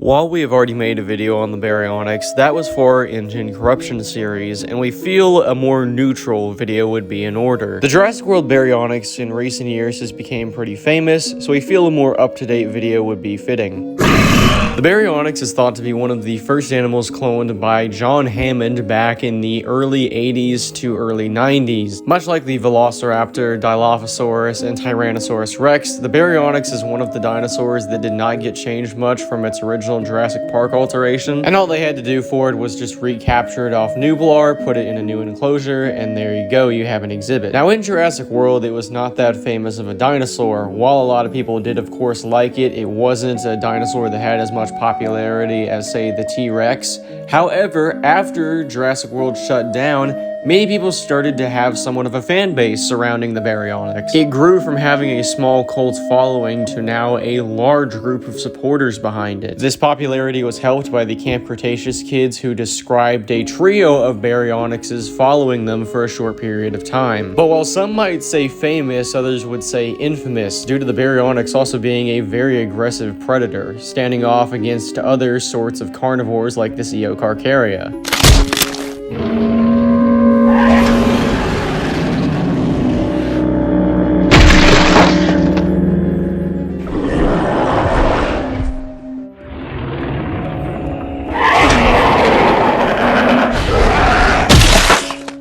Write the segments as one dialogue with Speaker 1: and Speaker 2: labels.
Speaker 1: While we have already made a video on the Baryonyx, that was for our Ingen corruption series, and we feel a more neutral video would be in order. The Jurassic World Baryonyx in recent years has become pretty famous, so we feel a more up-to-date video would be fitting. The Baryonyx is thought to be one of the first animals cloned by John Hammond back in the early 80s to early 90s. Much like the Velociraptor, Dilophosaurus, and Tyrannosaurus rex, the Baryonyx is one of the dinosaurs that did not get changed much from its original Jurassic Park alteration, and all they had to do for it was just recapture it off Nublar, put it in a new enclosure, and there you go, you have an exhibit. Now in Jurassic World, it was not that famous of a dinosaur. While a lot of people did of course like it, it wasn't a dinosaur that had as much popularity as, say, the T-Rex. However, after Jurassic World shut down, many people started to have somewhat of a fan base surrounding the Baryonyx. It grew from having a small cult following to now a large group of supporters behind it. This popularity was helped by the Camp Cretaceous kids who described a trio of Baryonyxes following them for a short period of time. But while some might say famous, others would say infamous, due to the Baryonyx also being a very aggressive predator, standing off against other sorts of carnivores like the Eocarcharia.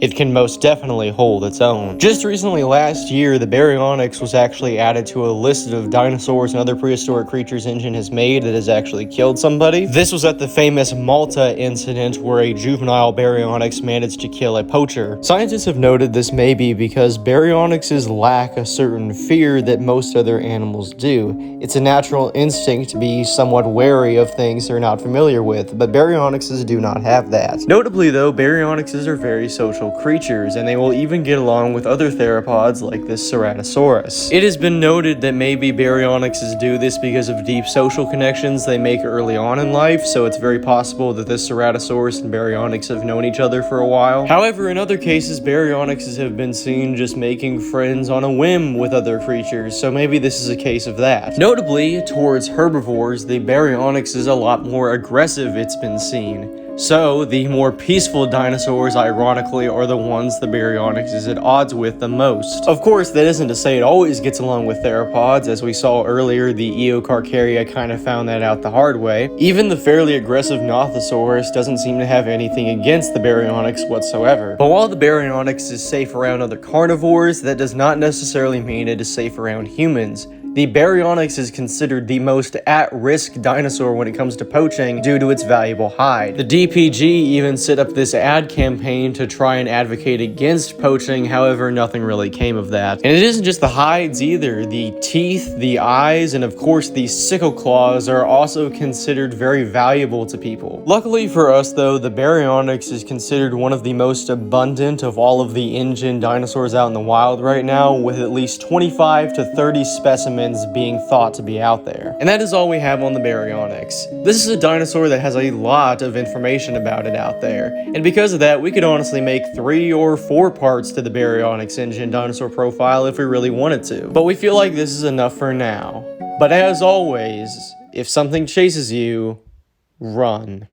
Speaker 1: It can most definitely hold its own. Just recently last year, the Baryonyx was actually added to a list of dinosaurs and other prehistoric creatures Ingen has made that has actually killed somebody. This was at the famous Malta incident where a juvenile Baryonyx managed to kill a poacher. Scientists have noted this may be because Baryonyxes lack a certain fear that most other animals do. It's a natural instinct to be somewhat wary of things they're not familiar with, but Baryonyxes do not have that. Notably though, Baryonyxes are very social creatures, and they will even get along with other theropods like this Ceratosaurus. It has been noted that maybe Baryonyxes do this because of deep social connections they make early on in life, so it's very possible that this Ceratosaurus and Baryonyx have known each other for a while. However, in other cases, Baryonyxes have been seen just making friends on a whim with other creatures, so maybe this is a case of that. Notably, towards herbivores, the Baryonyx is a lot more aggressive, it's been seen. So, the more peaceful dinosaurs, ironically, are the ones the Baryonyx is at odds with the most. Of course, that isn't to say it always gets along with theropods. As we saw earlier, the Eocarcharia kind of found that out the hard way. Even the fairly aggressive Nothosaurus doesn't seem to have anything against the Baryonyx whatsoever. But while the Baryonyx is safe around other carnivores, that does not necessarily mean it is safe around humans. The Baryonyx is considered the most at-risk dinosaur when it comes to poaching due to its valuable hide. The DPG even set up this ad campaign to try and advocate against poaching, however, nothing really came of that. And it isn't just the hides either. The teeth, the eyes, and of course the sickle claws are also considered very valuable to people. Luckily for us though, the Baryonyx is considered one of the most abundant of all of the Ingen dinosaurs out in the wild right now, with at least 25 to 30 specimens being thought to be out there. And that is all we have on the Baryonyx. This is a dinosaur that has a lot of information about it out there, and because of that, we could honestly make 3 or 4 parts to the Baryonyx Ingen dinosaur profile if we really wanted to. But we feel like this is enough for now. But as always, if something chases you, run.